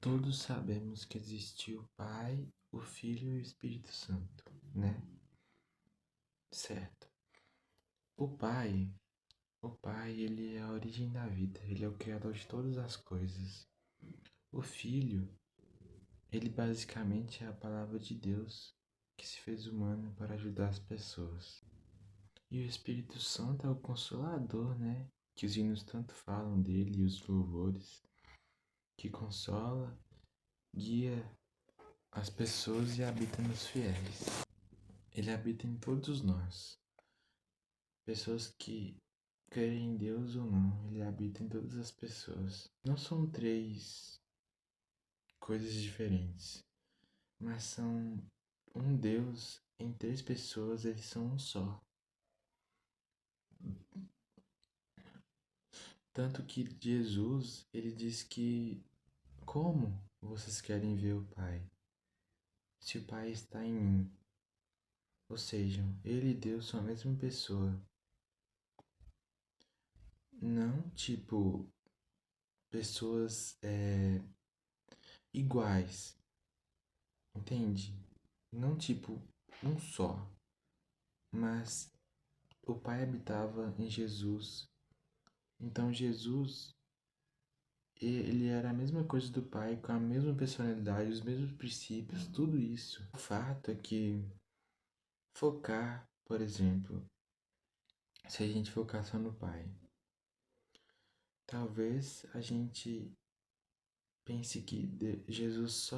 Todos sabemos que existe o Pai, o Filho e o Espírito Santo, né? Certo. O Pai, ele é a origem da vida, ele é o criador de todas as coisas. O Filho, ele basicamente é a palavra de Deus que se fez humano para ajudar as pessoas. E o Espírito Santo é o Consolador, né? Que os hinos tanto falam dele e os louvores, que consola, guia as pessoas e habita nos fiéis. Ele habita em todos nós. Pessoas que creem em Deus ou não, ele habita em todas as pessoas. Não são três coisas diferentes, mas são um Deus em três pessoas, eles são um só. Tanto que Jesus, ele diz que como vocês querem ver o Pai, se o Pai está em mim? Ou seja, ele e Deus são a mesma pessoa. Não tipo pessoas iguais, entende? Não tipo um só, mas o Pai habitava em Jesus. Então Jesus, ele era a mesma coisa do Pai, com a mesma personalidade, os mesmos princípios, tudo isso. O fato é que focar, por exemplo, se a gente focar só no Pai, talvez a gente pense que Jesus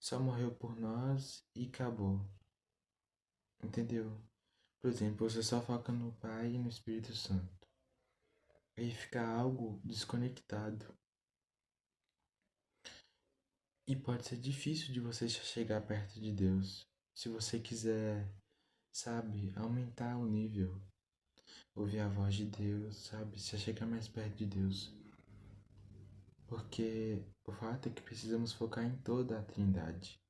só morreu por nós e acabou. Entendeu? Por exemplo, você só foca no Pai e no Espírito Santo. Aí fica algo desconectado. E pode ser difícil de você chegar perto de Deus. Se você quiser, sabe, aumentar o nível, ouvir a voz de Deus, sabe, se chegar mais perto de Deus. Porque o fato é que precisamos focar em toda a Trindade.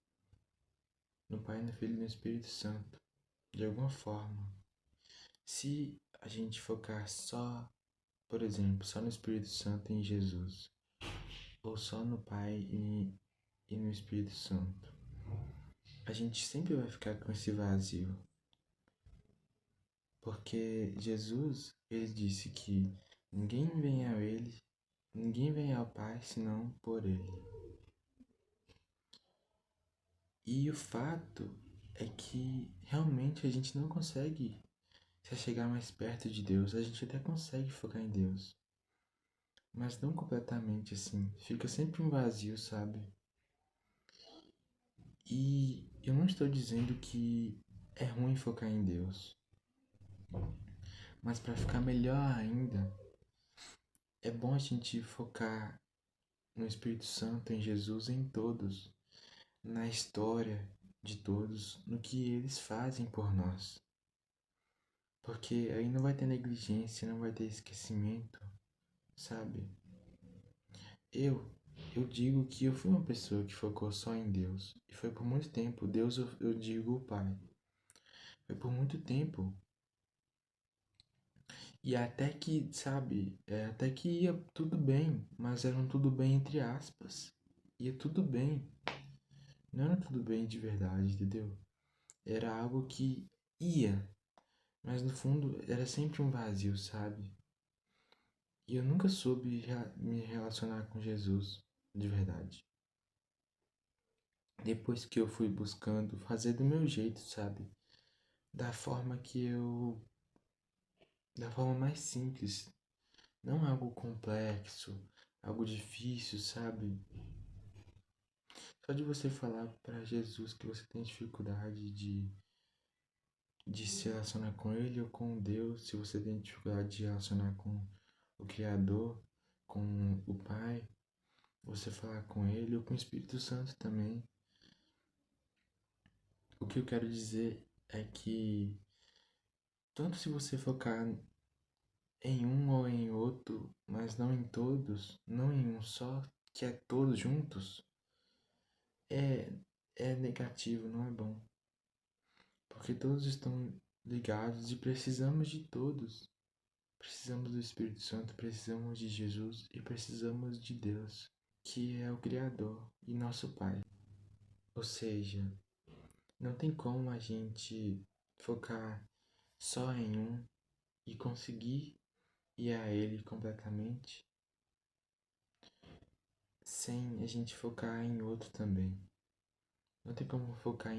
No Pai, no Filho e no Espírito Santo. De alguma forma. Se a gente focar só, por exemplo, só no Espírito Santo e em Jesus, ou só no Pai e no Espírito Santo, a gente sempre vai ficar com esse vazio. Porque Jesus, ele disse que ninguém vem ao Pai senão por ele. E o fato é que realmente a gente não consegue se chegar mais perto de Deus. A gente até consegue focar em Deus, mas não completamente assim. Fica sempre um vazio, sabe? E eu não estou dizendo que é ruim focar em Deus, mas para ficar melhor ainda, é bom a gente focar no Espírito Santo, em Jesus, em todos, na história de todos, no que eles fazem por nós. Porque aí não vai ter negligência, não vai ter esquecimento, sabe? Eu, eu digo que eu fui uma pessoa que focou só em Deus. E foi por muito tempo. Deus, eu digo o Pai. Foi por muito tempo. E até que, sabe, até que ia tudo bem, mas era um tudo bem entre aspas. Ia tudo bem. Não era tudo bem de verdade, entendeu? Era algo que ia, mas no fundo era sempre um vazio, sabe? E eu nunca soube me relacionar com Jesus de verdade. Depois que eu fui buscando fazer do meu jeito, sabe? Da forma que eu. Da forma mais simples. Não algo complexo, algo difícil, sabe? Só de você falar para Jesus que você tem dificuldade de se relacionar com Ele ou com Deus, se você tem dificuldade de relacionar com o Criador, com o Pai, você falar com Ele ou com o Espírito Santo também. O que eu quero dizer é que, tanto se você focar em um ou em outro, mas não em todos, não em um só, que é todos juntos, é, é negativo, não é bom. Porque todos estão ligados e precisamos de todos. Precisamos do Espírito Santo, precisamos de Jesus e precisamos de Deus. que é o Criador e nosso Pai. Ou seja, não tem como a gente focar só em um e conseguir ir a Ele completamente sem a gente focar em outro também. Não tem como focar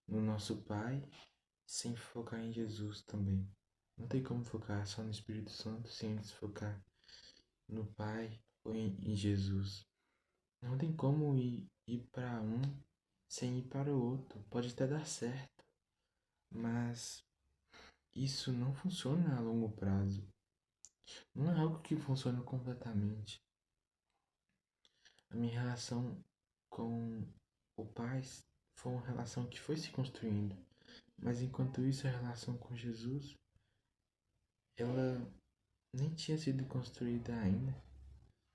no nosso Pai sem focar em Jesus também. Não tem como focar só no Espírito Santo sem antes focar no Pai ou em Jesus. Não tem como ir para um sem ir para o outro. Pode até dar certo, mas isso não funciona a longo prazo. Não é algo que funciona completamente. A minha relação com o Pai foi uma relação que foi se construindo, mas enquanto isso a relação com Jesus, ela nem tinha sido construída ainda,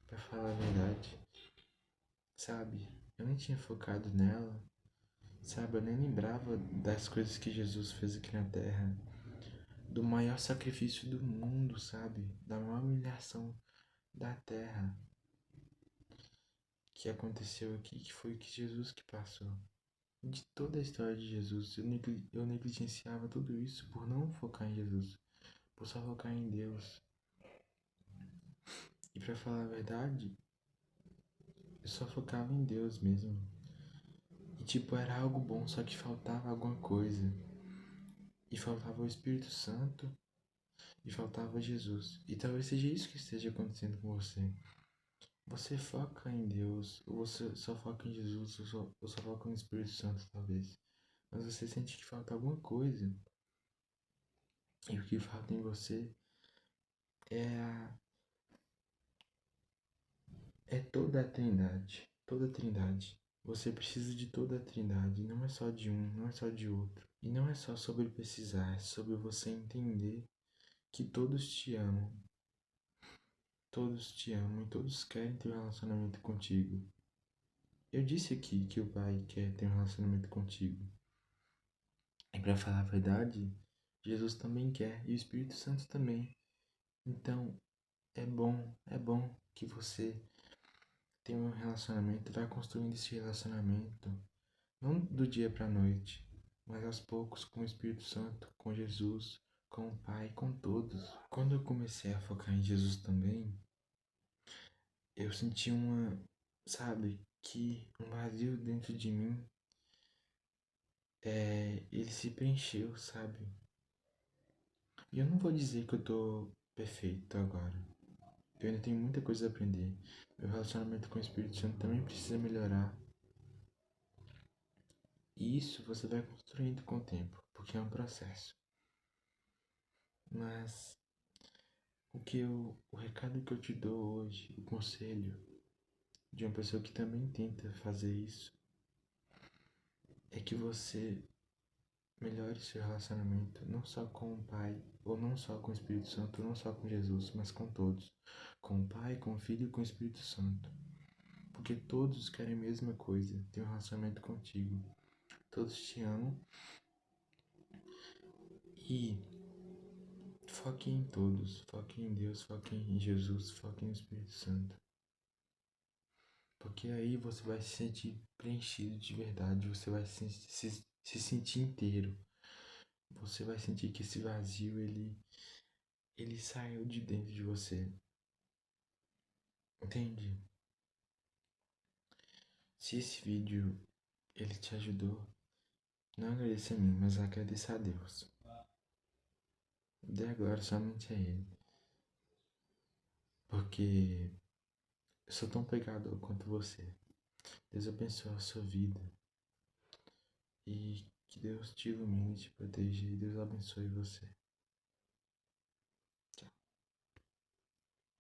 para falar a verdade, sabe? Eu nem tinha focado nela, sabe? Eu nem lembrava das coisas que Jesus fez aqui na Terra, do maior sacrifício do mundo, sabe? Da maior humilhação da Terra que aconteceu aqui, que foi que Jesus que passou. De toda a história de Jesus, eu negligenciava tudo isso por não focar em Jesus, por só focar em Deus. E pra falar a verdade, eu só focava em Deus mesmo. E tipo, era algo bom, só que faltava alguma coisa. E faltava o Espírito Santo e faltava Jesus. E talvez seja isso que esteja acontecendo com você. Você foca em Deus, ou você só foca em Jesus, ou só foca no Espírito Santo, talvez. Mas você sente que falta alguma coisa. E o que falta em você é é toda a Trindade. Toda a Trindade. Você precisa de toda a Trindade. Não é só de um, não é só de outro. E não é só sobre precisar, é sobre você entender que todos te amam. Todos te amam e todos querem ter um relacionamento contigo. Eu disse aqui que o Pai quer ter um relacionamento contigo. E para falar a verdade, Jesus também quer e o Espírito Santo também. Então, é bom que você tenha um relacionamento, vá construindo esse relacionamento, não do dia para a noite, mas aos poucos com o Espírito Santo, com Jesus, com o Pai, com todos. Quando eu comecei a focar em Jesus também, eu senti sabe, que um vazio dentro de mim, ele se preencheu, sabe? E eu não vou dizer que eu tô perfeito agora. Eu ainda tenho muita coisa a aprender. Meu relacionamento com o Espírito Santo também precisa melhorar. E isso você vai construindo com o tempo, porque é um processo. Mas o recado que eu te dou hoje, o conselho de uma pessoa que também tenta fazer isso, é que você melhore seu relacionamento, não só com o Pai, ou não só com o Espírito Santo, não só com Jesus, mas com todos. Com o Pai, com o Filho e com o Espírito Santo. Porque todos querem a mesma coisa, ter um relacionamento contigo. Todos te amam. E foque em todos, foque em Deus, foque em Jesus, foque no Espírito Santo. Porque aí você vai se sentir preenchido de verdade, você vai se sentir inteiro. Você vai sentir que esse vazio, ele saiu de dentro de você. Entende? Se esse vídeo ele te ajudou, não agradeça a mim, mas agradeça a Deus. Dê agora somente a Ele. Porque eu sou tão pecador quanto você. Deus abençoe a sua vida. E que Deus te ilumine, te proteja e Deus abençoe você.